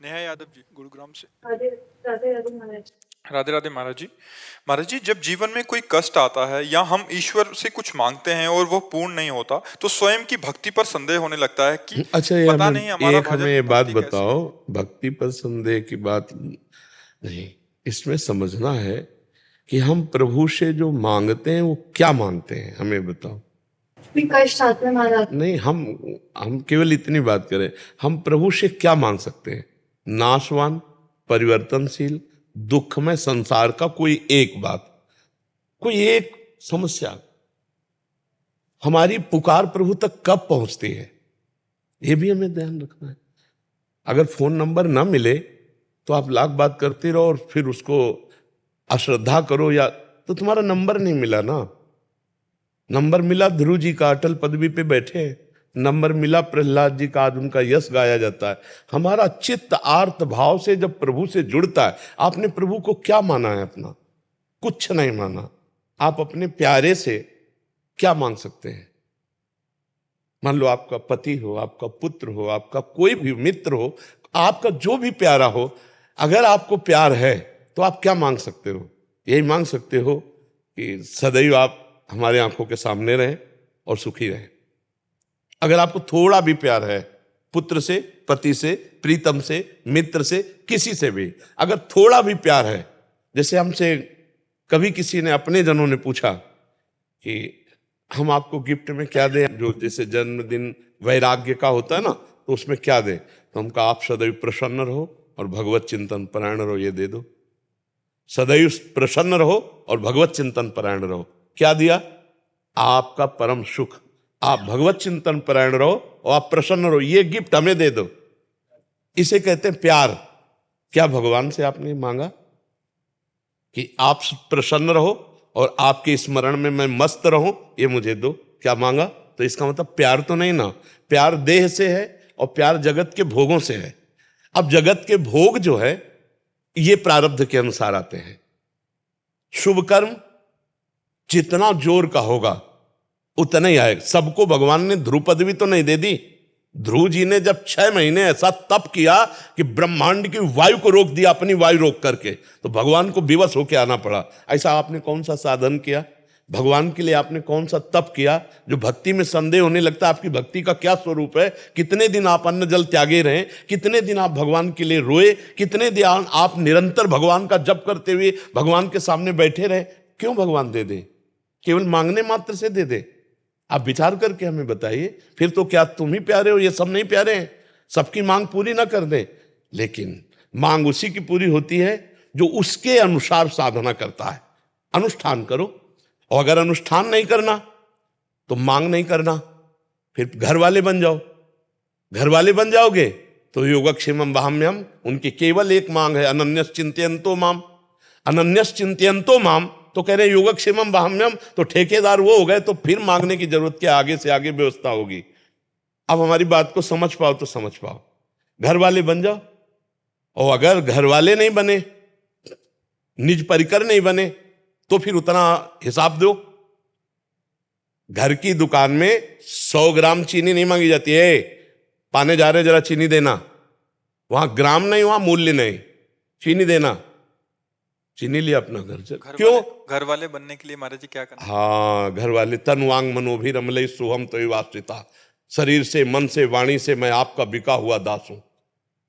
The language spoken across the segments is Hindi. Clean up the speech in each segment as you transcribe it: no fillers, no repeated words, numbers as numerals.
नेहा यादव जी, गुरुग्राम से। राधे राधे राधे महाराज। राधे राधे महाराज जी। महाराज जी, जब जीवन में कोई कष्ट आता है या हम ईश्वर से कुछ मांगते हैं और वो पूर्ण नहीं होता, तो स्वयं की भक्ति पर संदेह होने लगता है कि अच्छा, ये पता हमें नहीं हमारा हमें भजन ये बात भक्ति कैसी बताओ, है। भक्ति पर संदेह की बात नहीं। इसमें समझना है कि हम प्रभु से जो मांगते हैं वो क्या मांगते हैं, हमें बताओ। भी कष्ट आते हैं महाराज। नहीं, हम केवल इतनी बात करें, हम प्रभु से क्या मांग सकते हैं? नाशवान, परिवर्तनशील, दुखमय संसार का कोई एक बात, कोई एक समस्या हमारी पुकार प्रभु तक कब पहुंचती है, ये भी हमें ध्यान रखना है। अगर फोन नंबर ना मिले तो आप लाख बात करते रहो और फिर उसको अश्रद्धा करो, या तो तुम्हारा नंबर नहीं मिला ना। नंबर मिला ध्रुव जी का, अटल पदवी पे बैठे हैं। नंबर मिला प्रहलाद जी का, आज उनका यश गाया जाता है। हमारा चित्त आर्त भाव से जब प्रभु से जुड़ता है, आपने प्रभु को क्या माना है अपना? कुछ नहीं माना। आप अपने प्यारे से क्या मांग सकते हैं? मान लो आपका पति हो, आपका पुत्र हो, आपका कोई भी मित्र हो, आपका जो भी प्यारा हो, अगर आपको प्यार है तो आप क्या मांग सकते हो? यही मांग सकते हो कि सदैव आप हमारे आंखों के सामने रहें और सुखी रहें। अगर आपको थोड़ा भी प्यार है, पुत्र से, पति से, प्रीतम से, मित्र से, किसी से भी अगर थोड़ा भी प्यार है, जैसे हमसे कभी किसी ने, अपने जनों ने पूछा कि हम आपको गिफ्ट में क्या दें, जो जैसे जन्मदिन वैराग्य का होता है ना, तो उसमें क्या दें? तो हम कहा आप सदैव प्रसन्न रहो और भगवत चिंतन परायण रहो, ये दे दो। सदैव प्रसन्न रहो और भगवत चिंतन परायण रहो। क्या दिया? आपका परम सुख। आप भगवत चिंतन परायण रहो और आप प्रसन्न रहो, ये गिफ्ट हमें दे दो। इसे कहते हैं प्यार। क्या भगवान से आपने मांगा कि आप प्रसन्न रहो और आपके स्मरण में मैं मस्त रहूं, ये मुझे दो? क्या मांगा? तो इसका मतलब प्यार तो नहीं ना। प्यार देह से है और प्यार जगत के भोगों से है। अब जगत के भोग जो है ये प्रारब्ध के अनुसार आते हैं। शुभ कर्म जितना जोर का होगा उतना ही आएगा। सबको भगवान ने ध्रुव पदवी तो नहीं दे दी। ध्रुव जी ने जब 6 महीने ऐसा तप किया कि ब्रह्मांड की वायु को रोक दिया, अपनी वायु रोक करके, तो भगवान को विवश होकर आना पड़ा। ऐसा आपने कौन सा साधन किया भगवान के लिए? आपने कौन सा तप किया? जो भक्ति में संदेह होने लगता है आपकी भक्ति का क्या स्वरूप है। कितने दिन आप अन्न जल त्यागे रहे, कितने दिन आप भगवान के लिए रोए, कितने दिन आप निरंतर भगवान का जप करते हुए भगवान के सामने बैठे रहे। क्यों भगवान दे दे? केवल मांगने मात्र से दे दे? आप विचार करके हमें बताइए। फिर तो क्या तुम ही प्यारे हो, ये सब नहीं प्यारे हैं? सबकी मांग पूरी ना कर दे, लेकिन मांग उसी की पूरी होती है जो उसके अनुसार साधना करता है। अनुष्ठान करो, और अगर अनुष्ठान नहीं करना तो मांग नहीं करना, फिर घर वाले बन जाओ। घर वाले बन जाओगे तो योगक्षेमम वहाम्यम, उनकी केवल एक मांग है, अनन्यस चिंतयन्तो माम। अनन्यस चिंतयन्तो माम तो कह रहे योगक्षेमम वहाम्यम, तो ठेकेदार वो हो गए, तो फिर मांगने की जरूरत क्या? आगे से आगे व्यवस्था होगी। अब हमारी बात को समझ पाओ तो समझ पाओ। घर वाले बन जाओ, और अगर घर वाले नहीं बने, निज परिकर नहीं बने, तो फिर उतना हिसाब दो। घर की दुकान में 100 ग्राम चीनी नहीं मांगी जाती है। पाने जा रहे जरा चीनी देना, वहां ग्राम नहीं, वहां मूल्य नहीं, चीनी देना। चीनी लिया अपना घर से। क्यों? घर वाले बनने के लिए महाराज जी क्या करना? हाँ, घर वाले। तन वांग मनोभी रमलई सोहम तो वास्तिता। शरीर से, मन से, वाणी से मैं आपका बिका हुआ दास हूं।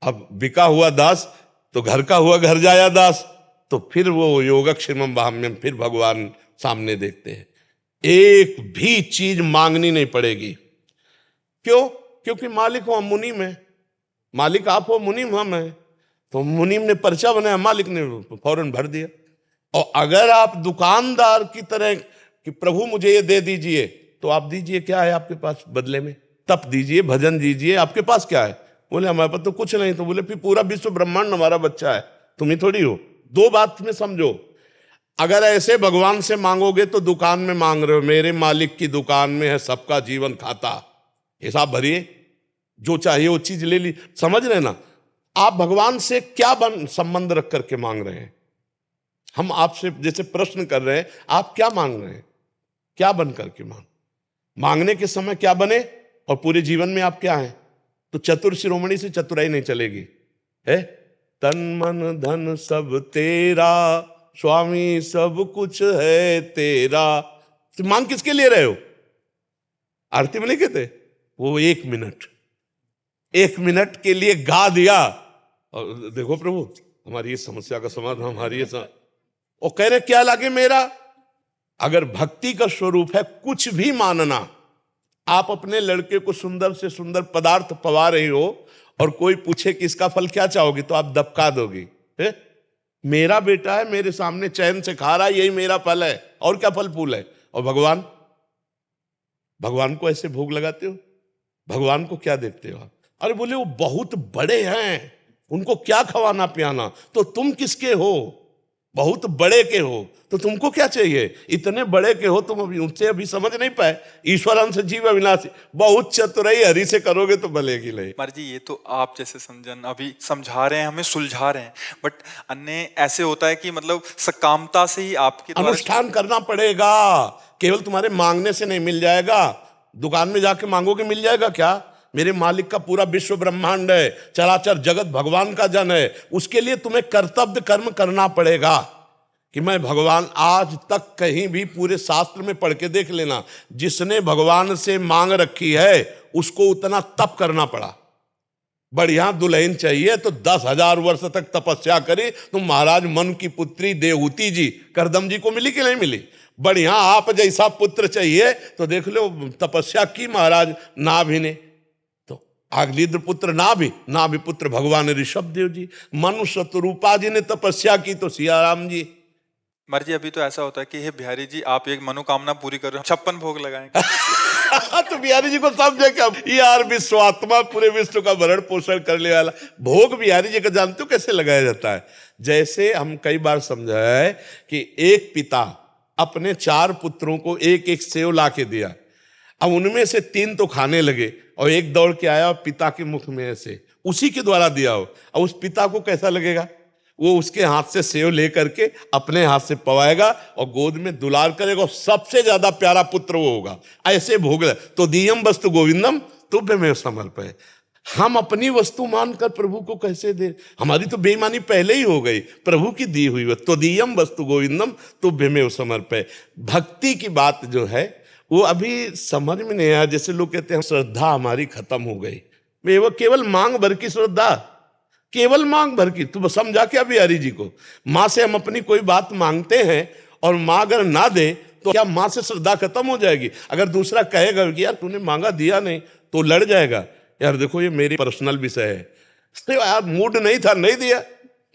अब बिका हुआ दास तो घर का हुआ घर जाया दास, तो फिर वो योगक्षेमम वहाम्यम, फिर भगवान सामने देखते हैं। एक भी चीज मांगनी नहीं पड़ेगी। क्यों? क्योंकि मालिक हो हम, मुनीम है। मालिक आप हो, मुनीम हम है। तो मुनीम ने पर्चा बनाया, मालिक ने फौरन भर दिया। और अगर आप दुकानदार की तरह कि प्रभु मुझे ये दे दीजिए, तो आप दीजिए। क्या है आपके पास बदले में? तप दीजिए, भजन दीजिए। आपके पास क्या है? बोले हमारे पास तो कुछ नहीं। तो बोले फिर पूरा विश्व ब्रह्मांड हमारा बच्चा है, तुम ही थोड़ी हो। दो बात में समझो, अगर ऐसे भगवान से मांगोगे तो दुकान में मांग रहे हो। मेरे मालिक की दुकान में है सबका जीवन खाता, हिसाब भरिए, जो चाहिए वो चीज ले ली। समझ रहे ना? आप भगवान से क्या संबंध रख करके मांग रहे हैं? हम आपसे जैसे प्रश्न कर रहे हैं, आप क्या मांग रहे हैं? क्या बन करके मांगने के समय क्या बने, और पूरे जीवन में आप क्या हैं? तो चतुर शिरोमणि से चतुराई नहीं चलेगी। है, तन मन धन सब तेरा, स्वामी सब कुछ है तेरा। तो मांग किसके लिए रहे हो? आरती में नहीं कहते वो 1 मिनट के लिए गा दिया और देखो प्रभु हमारी इस समस्या का समाधान, हमारी और कह रहे क्या लागे मेरा। अगर भक्ति का स्वरूप है कुछ भी मानना, आप अपने लड़के को सुंदर से सुंदर पदार्थ पवा रही हो और कोई पूछे कि इसका फल क्या चाहोगी तो आप दबका दोगी, है? मेरा बेटा है, मेरे सामने चैन से खा रहा है, यही मेरा फल है, और क्या फल फूल है। और भगवान को ऐसे भोग लगाते हो, भगवान को क्या देखते हो आप? अरे बोले वो बहुत बड़े हैं, उनको क्या खवाना पियाना, तो तुम किसके हो? बहुत बड़े के हो तो तुमको क्या चाहिए? इतने बड़े के हो तुम, अभी उनसे अभी समझ नहीं पाए। ईश्वरन से जीव अविनाशी, बहुत चतुराई हरि से करोगे तो भलेगी लगे। महाराज जी ये तो आप जैसे समझन अभी समझा रहे हैं, हमें सुलझा रहे हैं, बट अन्य ऐसे होता है कि मतलब सकामता से ही आपके अनुष्ठान करना पड़ेगा, केवल तुम्हारे मांगने से नहीं मिल जाएगा। दुकान में जाके मांगोगे मिल जाएगा क्या? मेरे मालिक का पूरा विश्व ब्रह्मांड है, चराचर जगत भगवान का जन है, उसके लिए तुम्हें कर्तव्य कर्म करना पड़ेगा। कि मैं भगवान, आज तक कहीं भी पूरे शास्त्र में पढ़ के देख लेना, जिसने भगवान से मांग रखी है उसको उतना तप करना पड़ा। बढ़िया दुल्हन चाहिए तो 10,000 वर्ष तक तपस्या करी। तुम महाराज मन की पुत्री देवहूति जी करदम जी को मिली कि नहीं मिली? बढ़िया आप जैसा पुत्र चाहिए तो देख लो तपस्या की महाराज नाभि ने, तो आगलीद्र पुत्र नाभि पुत्र भगवान ऋषभ देव जी, मनुष्य रूपा जी ने तपस्या की तो सियाराम जी। महाराज जी अभी तो ऐसा होता है कि हे बिहारी जी आप एक मनोकामना पूरी कर रहे हो, 56 भोग लगाएंगे। तो बिहारी जी को समझे क्या यार, विश्वात्मा पूरे विश्व का भरण पोषण करने वाला भोग बिहारी जी का जानते हो कैसे लगाया जाता है? जैसे हम कई बार समझा है कि एक पिता अपने 4 पुत्रों को एक एक सेव ला के दिया, अब उनमें से 3 तो खाने लगे और एक दौड़ के आया और पिता के मुख में ऐसे उसी के द्वारा दिया हो। अब उस पिता को कैसा लगेगा? वो उसके हाथ से सेव लेकर के अपने हाथ से पवाएगा और गोद में दुलार करेगा, और सबसे ज्यादा प्यारा पुत्र वो होगा। ऐसे भोग तो दीयम वस्तु गोविंदम तुभ्यमेव समर्पय। हम अपनी वस्तु मानकर प्रभु को कैसे दे? हमारी तो बेईमानी पहले ही हो गई, प्रभु की दी हुई तो दीयम वस्तु गोविंदम तुभ्यमेव समर्पय। भक्ति की बात जो है वो अभी समझ में नहीं आया। जैसे लोग कहते हैं श्रद्धा हमारी खत्म हो गई, वो केवल मांग भर की श्रद्धा, केवल मांग भर की। तू समझा क्या बिहारी जी को? माँ से हम अपनी कोई बात मांगते हैं और माँ अगर ना दे तो क्या माँ से श्रद्धा खत्म हो जाएगी? अगर दूसरा कहेगा कि यार तूने मांगा दिया नहीं, तो लड़ जाएगा, यार देखो ये मेरी पर्सनल विषय है, तो यार मूड नहीं था नहीं दिया,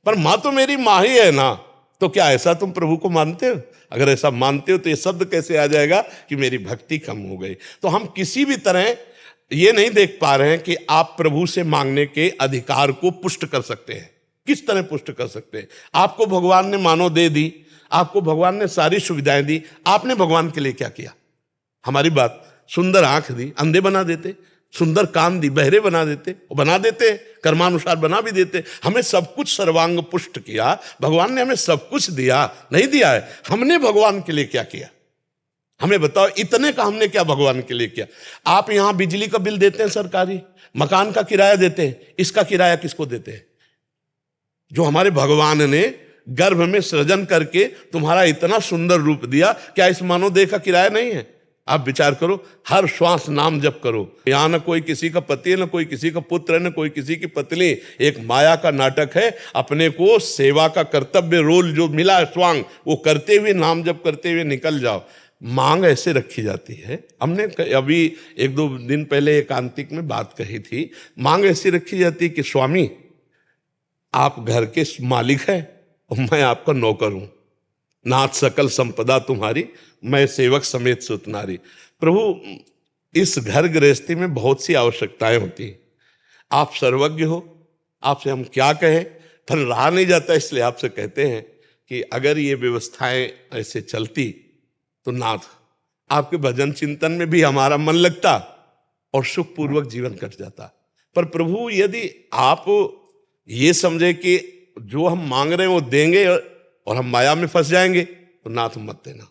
पर माँ तो मेरी माँ ही है ना। तो क्या ऐसा तुम प्रभु को मानते हो? अगर ऐसा मानते हो तो ये शब्द कैसे आ जाएगा कि मेरी भक्ति कम हो गई? तो हम किसी भी तरह ये नहीं देख पा रहे हैं कि आप प्रभु से मांगने के अधिकार को पुष्ट कर सकते हैं। किस तरह पुष्ट कर सकते हैं? आपको भगवान ने मानो दे दी, आपको भगवान ने सारी सुविधाएं दी, आपने भगवान के लिए क्या किया? हमारी बात, सुंदर आंख दी, अंधे बना देते, सुंदर कान दी, बहरे बना देते, बना देते, कर्मानुसार बना भी देते। हमें सब कुछ सर्वांग पुष्ट किया, भगवान ने हमें सब कुछ दिया, नहीं दिया है? हमने भगवान के लिए क्या किया? हमें बताओ, इतने का हमने क्या भगवान के लिए किया? आप यहां बिजली का बिल देते हैं सरकारी, मकान का किराया देते हैं, इसका किराया किसको देते हैं? जो हमारे भगवान ने गर्भ में सृजन करके तुम्हारा इतना सुंदर रूप दिया, क्या इस मानव देह का किराया नहीं है? आप विचार करो, हर श्वास नाम जप करो। यहां न कोई किसी का पति है, न कोई किसी का पुत्र है, न कोई किसी की पत्नी, एक माया का नाटक है। अपने को सेवा का कर्तव्य रोल जो मिला है स्वांग, वो करते हुए नाम जप करते हुए निकल जाओ। मांग ऐसे रखी जाती है, हमने अभी 1-2 दिन पहले एकांतिक में बात कही थी। मांग ऐसी रखी जाती है कि स्वामी आप घर के मालिक हैं और मैं आपका नौकर हूं, नाथ सकल संपदा तुम्हारी, मैं सेवक समेत सुत नारी। प्रभु इस घर गृहस्थी में बहुत सी आवश्यकताएं होती हैं, आप सर्वज्ञ हो, आपसे हम क्या कहें, पर रहा नहीं जाता, इसलिए आपसे कहते हैं कि अगर ये व्यवस्थाएं ऐसे चलती तो नाथ आपके भजन चिंतन में भी हमारा मन लगता और सुखपूर्वक जीवन कट जाता। पर प्रभु यदि आप ये समझे कि जो हम मांग रहे हैं वो देंगे और हम माया में फंस जाएंगे, तो नाथ मत देना।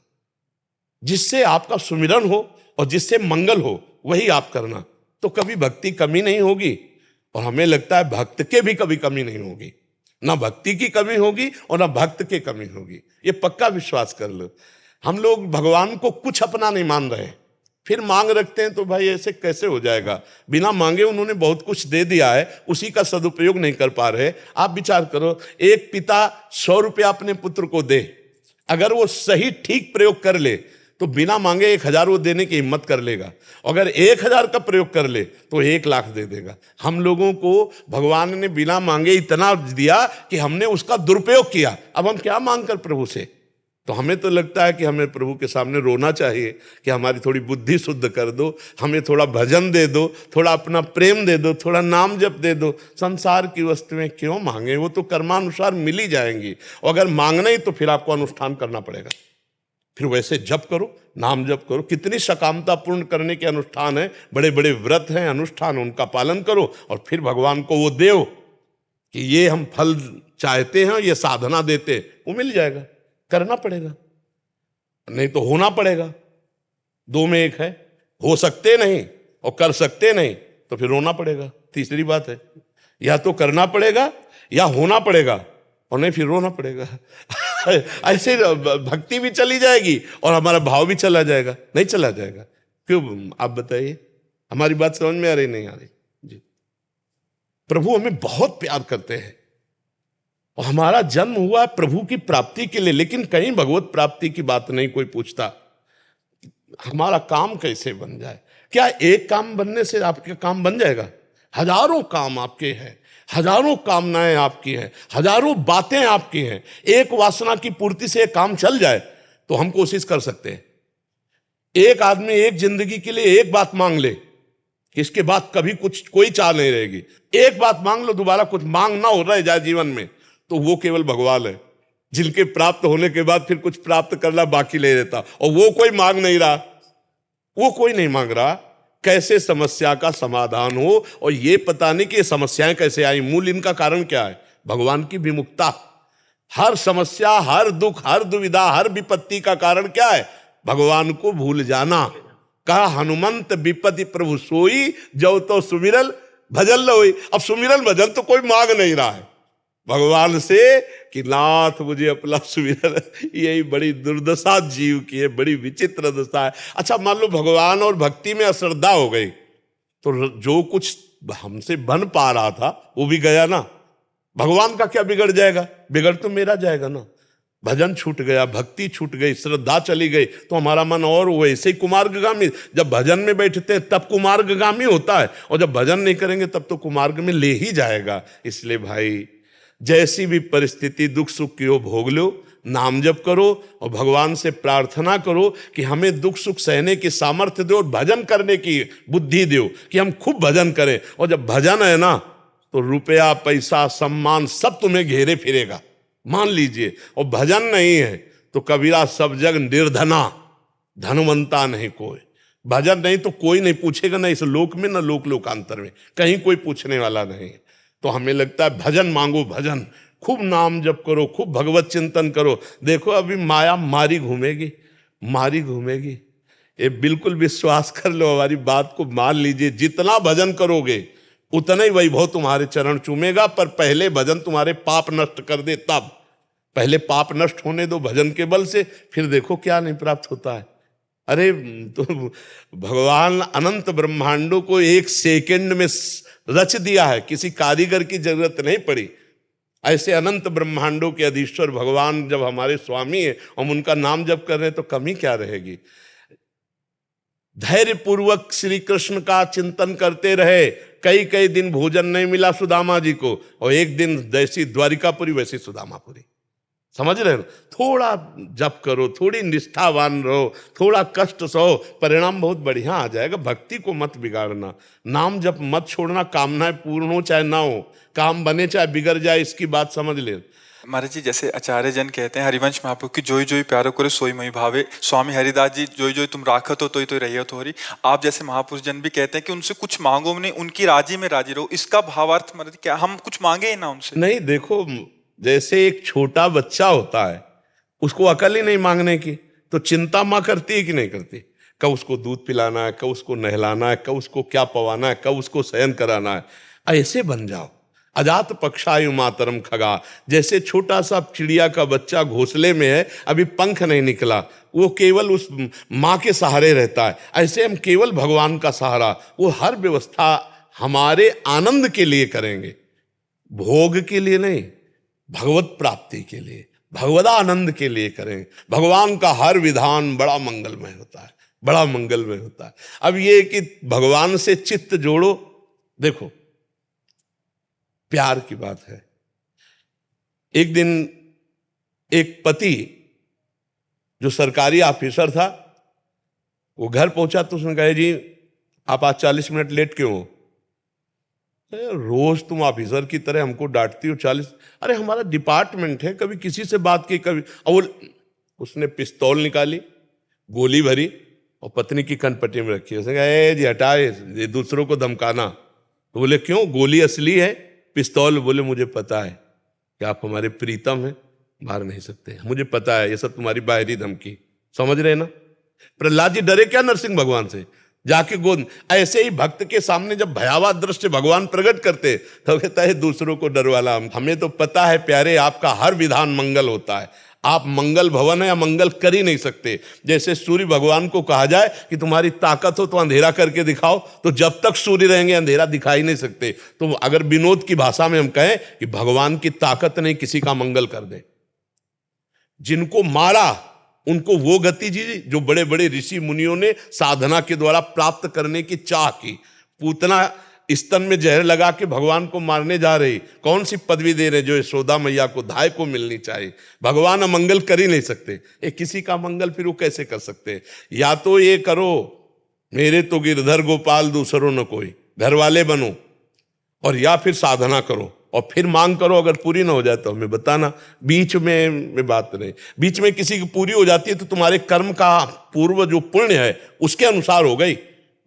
जिससे आपका सुमिरन हो और जिससे मंगल हो वही आप करना, तो कभी भक्ति कमी नहीं होगी और हमें लगता है भक्त के भी कभी कमी नहीं होगी, ना भक्ति की कमी होगी और ना भक्त की कमी होगी, ये पक्का विश्वास कर लो। हम लोग भगवान को कुछ अपना नहीं मान रहे, फिर मांग रखते हैं, तो भाई ऐसे कैसे हो जाएगा। बिना मांगे उन्होंने बहुत कुछ दे दिया है, उसी का सदुपयोग नहीं कर पा रहे। आप विचार करो, एक पिता 100 रुपया अपने पुत्र को दे, अगर वो सही ठीक प्रयोग कर ले तो बिना मांगे 1000 वो देने की हिम्मत कर लेगा। अगर 1000 का प्रयोग कर ले तो 1,00,000 दे देगा। हम लोगों को भगवान ने बिना मांगे इतना दिया कि हमने उसका दुरुपयोग किया। अब हम क्या मांग कर प्रभु से? तो हमें तो लगता है कि हमें प्रभु के सामने रोना चाहिए कि हमारी थोड़ी बुद्धि शुद्ध कर दो, हमें थोड़ा भजन दे दो, थोड़ा अपना प्रेम दे दो, थोड़ा नाम जप दे दो। संसार की वस्तुएं क्यों मांगे, वो तो कर्मानुसार मिल ही जाएंगी। और अगर मांगना ही तो फिर आपको अनुष्ठान करना पड़ेगा, फिर वैसे जप करो, नाम जप करो। कितनी सकामता पूर्ण करने के अनुष्ठान है, बड़े बड़े व्रत हैं, अनुष्ठान, उनका पालन करो और फिर भगवान को वो दो कि ये हम फल चाहते हैं, ये साधना देते, वो मिल जाएगा। करना पड़ेगा, नहीं तो होना पड़ेगा। 2 में 1 है, हो सकते नहीं और कर सकते नहीं, तो फिर रोना पड़ेगा। तीसरी बात है, या तो करना पड़ेगा या होना पड़ेगा, और नहीं फिर रोना पड़ेगा। ऐसे भक्ति भी चली जाएगी और हमारा भाव भी चला जाएगा। नहीं चला जाएगा, क्यों? आप बताइए, हमारी बात समझ में आ रही नहीं आ रही? जी, प्रभु हमें बहुत प्यार करते हैं और हमारा जन्म हुआ है प्रभु की प्राप्ति के लिए, लेकिन कहीं भगवत प्राप्ति की बात नहीं कोई पूछता। हमारा काम कैसे बन जाए? क्या एक काम बनने से आपके काम बन जाएगा? हजारों काम आपके हैं, हजारों कामनाएं आपकी हैं, हजारों बातें आपकी हैं। एक वासना की पूर्ति से एक काम चल जाए तो हम कोशिश कर सकते हैं। एक आदमी एक जिंदगी के लिए एक बात मांग ले, इसके बाद कभी कुछ कोई चाह नहीं रहेगी। एक बात मांग लो, दोबारा कुछ मांग ना हो रहा है जाए जीवन में, तो वो केवल भगवान है, जिनके प्राप्त होने के बाद फिर कुछ प्राप्त करना बाकी ले रहता, और वो कोई मांग नहीं रहा, वो कोई नहीं मांग रहा। कैसे समस्या का समाधान हो, और ये पता नहीं कि ये समस्याएं कैसे आई, मूल इनका कारण क्या है? भगवान की विमुखता। हर समस्या, हर दुख, हर दुविधा, हर विपत्ति का कारण क्या है? भगवान को भूल जाना। कहा हनुमंत विपत्ति प्रभु सोई, जो तो सुमिरल भजन लोई। अब सुमिरल भजन तो कोई मांग नहीं रहा है भगवान से कि नाथ मुझे अपना सुमिरन। यही बड़ी दुर्दशा जीव की है, बड़ी विचित्र दशा है। अच्छा, मान लो भगवान और भक्ति में अश्रद्धा हो गई, तो जो कुछ हमसे बन पा रहा था वो भी गया ना। भगवान का क्या बिगड़ जाएगा? बिगड़ तो मेरा जाएगा ना। भजन छूट गया, भक्ति छूट गई, श्रद्धा चली गई, तो हमारा मन और वैसे ही कुमार्गगामी। जब भजन में बैठते हैं तब कुमार्गगामी होता है, और जब भजन नहीं करेंगे तब तो कुमार्ग में ले ही जाएगा। इसलिए भाई, जैसी भी परिस्थिति दुख सुख की हो भोग लो, नाम जप करो और भगवान से प्रार्थना करो कि हमें दुख सुख सहने की सामर्थ्य दो और भजन करने की बुद्धि दो कि हम खूब भजन करें। और जब भजन है ना, तो रुपया पैसा सम्मान सब तुम्हें घेरे फिरेगा, मान लीजिए। और भजन नहीं है तो कबीरा सब जग निर्धना, धनवंता नहीं कोई। भजन नहीं तो कोई नहीं पूछेगा, ना इस लोक में ना लोक लोकांतर में, कहीं कोई पूछने वाला नहीं। तो हमें लगता है भजन मांगो, भजन खूब नाम जप करो, खूब भगवत चिंतन करो। देखो अभी माया मारी घूमेगी, मारी घूमेगी। ये बिल्कुल विश्वास कर लो, हमारी बात को मान लीजिए। जितना भजन करोगे उतना ही वैभव तुम्हारे चरण चूमेगा, पर पहले भजन तुम्हारे पाप नष्ट कर दे तब। पहले पाप नष्ट होने दो भजन के बल से, फिर देखो क्या नहीं प्राप्त होता है। अरे तो भगवान अनंत ब्रह्मांडों को 1 सेकंड में रच दिया है, किसी कारीगर की जरूरत नहीं पड़ी। ऐसे अनंत ब्रह्मांडों के अधीश्वर भगवान जब हमारे स्वामी है, हम उनका नाम जप कर रहे हैं, तो कमी क्या रहेगी? धैर्य पूर्वक श्री कृष्ण का चिंतन करते रहे। कई कई दिन भोजन नहीं मिला सुदामा जी को, और एक दिन जैसी द्वारिकापुरी वैसी सुदामापुरी। समझ रहे हो? थोड़ा जप करो, थोड़ी निष्ठावान रहो, थोड़ा कष्ट सहो, परिणाम बहुत बढ़िया आ जाएगा। भक्ति को मत बिगाड़ना, नाम जप मत छोड़ना। कामनाएं पूर्ण हो चाहे ना हो, काम बने चाहे बिगड़ जाए, इसकी बात समझ ले। महाराज जी, जैसे आचार्य जन कहते हैं हरिवंश महाप्रभु की, जोई जोई प्यारो करे सोई मई भावे। स्वामी हरिदास जी, जोई जोई तुम राखत हो तो रही तो हरी। आप जैसे महापुरुष जन भी कहते हैं कि उनसे कुछ मांगो नहीं, उनकी राजी में राजी रहो। इसका भावार्थ महाराज क्या हम कुछ मांगे ही ना उनसे? नहीं, देखो जैसे एक छोटा बच्चा होता है, उसको अकल ही नहीं मांगने की, तो चिंता माँ करती है कि नहीं करती? कब उसको दूध पिलाना है, कब उसको नहलाना है, कब उसको क्या पवाना है, कब उसको शयन कराना है। ऐसे बन जाओ। अजात पक्षायु मातरम खगा, जैसे छोटा सा चिड़िया का बच्चा घोंसले में है, अभी पंख नहीं निकला, वो केवल उस माँ के सहारे रहता है, ऐसे हम केवल भगवान का सहारा, वो हर व्यवस्था हमारे आनंद के लिए करेंगे, भोग के लिए नहीं, भगवत प्राप्ति के लिए, भगवदानंद के लिए करें। भगवान का हर विधान बड़ा मंगलमय होता है, बड़ा मंगलमय होता है। अब ये कि भगवान से चित्त जोड़ो, देखो प्यार की बात है। एक दिन एक पति जो सरकारी ऑफिसर था, वो घर पहुंचा तो उसने कहा, जी आप आज 40 मिनट लेट क्यों हो? रोज तुम ऑफिसर की तरह हमको डांटती हो 40। अरे हमारा डिपार्टमेंट है, कभी किसी से बात की, कभी। और उसने पिस्तौल निकाली, गोली भरी और पत्नी की कनपट्टी में रखी। उसने कहा, ए जी हटाए, ये दूसरों को धमकाना। तो बोले क्यों, गोली असली है, पिस्तौल? बोले मुझे पता है कि आप हमारे प्रीतम हैं, मार नहीं सकते, मुझे पता है, ये सब तुम्हारी बाहरी धमकी। समझ रहे ना? प्रहलाद जी डरे क्या नरसिंह भगवान से? जाके गोद। ऐसे ही भक्त के सामने जब भयावह दृश्य भगवान प्रकट करते तो कहता है दूसरों को डरवाला। हमें तो पता है प्यारे, आपका हर विधान मंगल होता है, आप मंगल भवन है या मंगल कर ही नहीं सकते। जैसे सूर्य भगवान को कहा जाए कि तुम्हारी ताकत हो तो अंधेरा करके दिखाओ, तो जब तक सूर्य रहेंगे अंधेरा दिखाई नहीं सकते। तो अगर विनोद की भाषा में हम कहें कि भगवान की ताकत नहीं किसी का मंगल कर दे। जिनको मारा उनको वो गति दी जो बड़े बड़े ऋषि मुनियों ने साधना के द्वारा प्राप्त करने की चाह की। पूतना स्तन में जहर लगा के भगवान को मारने जा रही, कौन सी पदवी दे रहे जो यशोदा मैया को धाय को मिलनी चाहिए। भगवान अमंगल कर ही नहीं सकते, ये किसी का मंगल फिर वो कैसे कर सकते? या तो ये करो, मेरे तो गिरधर गोपाल दूसरों न कोई, घर वाले बनो, और या फिर साधना करो और फिर मांग करो। अगर पूरी ना हो जाए तो हमें बताना, बीच में बात नहीं। बीच में किसी की पूरी हो जाती है तो तुम्हारे कर्म का पूर्व जो पुण्य है उसके अनुसार हो गई।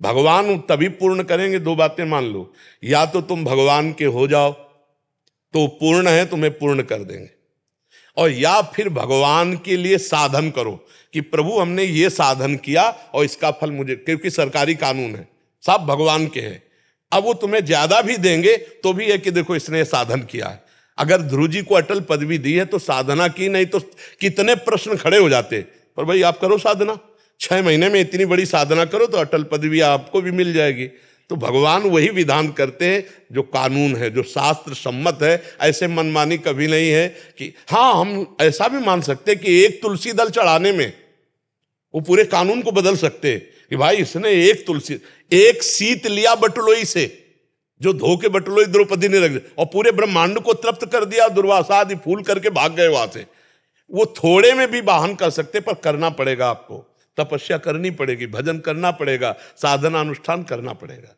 भगवान तभी पूर्ण करेंगे। दो बातें मान लो, या तो तुम भगवान के हो जाओ तो पूर्ण है, तुम्हें पूर्ण कर देंगे, और या फिर भगवान के लिए साधन करो कि प्रभु हमने ये साधन किया और इसका फल मुझे, क्योंकि सरकारी कानून है, सब भगवान के हैं। अब वो तुम्हें ज्यादा भी देंगे तो भी है कि देखो इसने साधन किया है। अगर ध्रुव जी को अटल पदवी दी है तो साधना की, नहीं तो कितने प्रश्न खड़े हो जाते। पर भाई आप करो साधना, 6 महीने में इतनी बड़ी साधना करो तो अटल पदवी आपको भी मिल जाएगी। तो भगवान वही विधान करते हैं जो कानून है, जो शास्त्र सम्मत है। ऐसे मनमानी कभी नहीं है कि हाँ, हम ऐसा भी मान सकते कि एक तुलसी दल चढ़ाने में वो पूरे कानून को बदल सकते कि भाई इसने एक सीत लिया बटुलोई से, जो धो के बटुलोई द्रौपदी ने रख दिया और पूरे ब्रह्मांड को तृप्त कर दिया, दुर्वासा आदि फूल करके भाग गए वहां से। वो थोड़े में भी वाहन कर सकते, पर करना पड़ेगा आपको, तपस्या करनी पड़ेगी, भजन करना पड़ेगा, साधना अनुष्ठान करना पड़ेगा।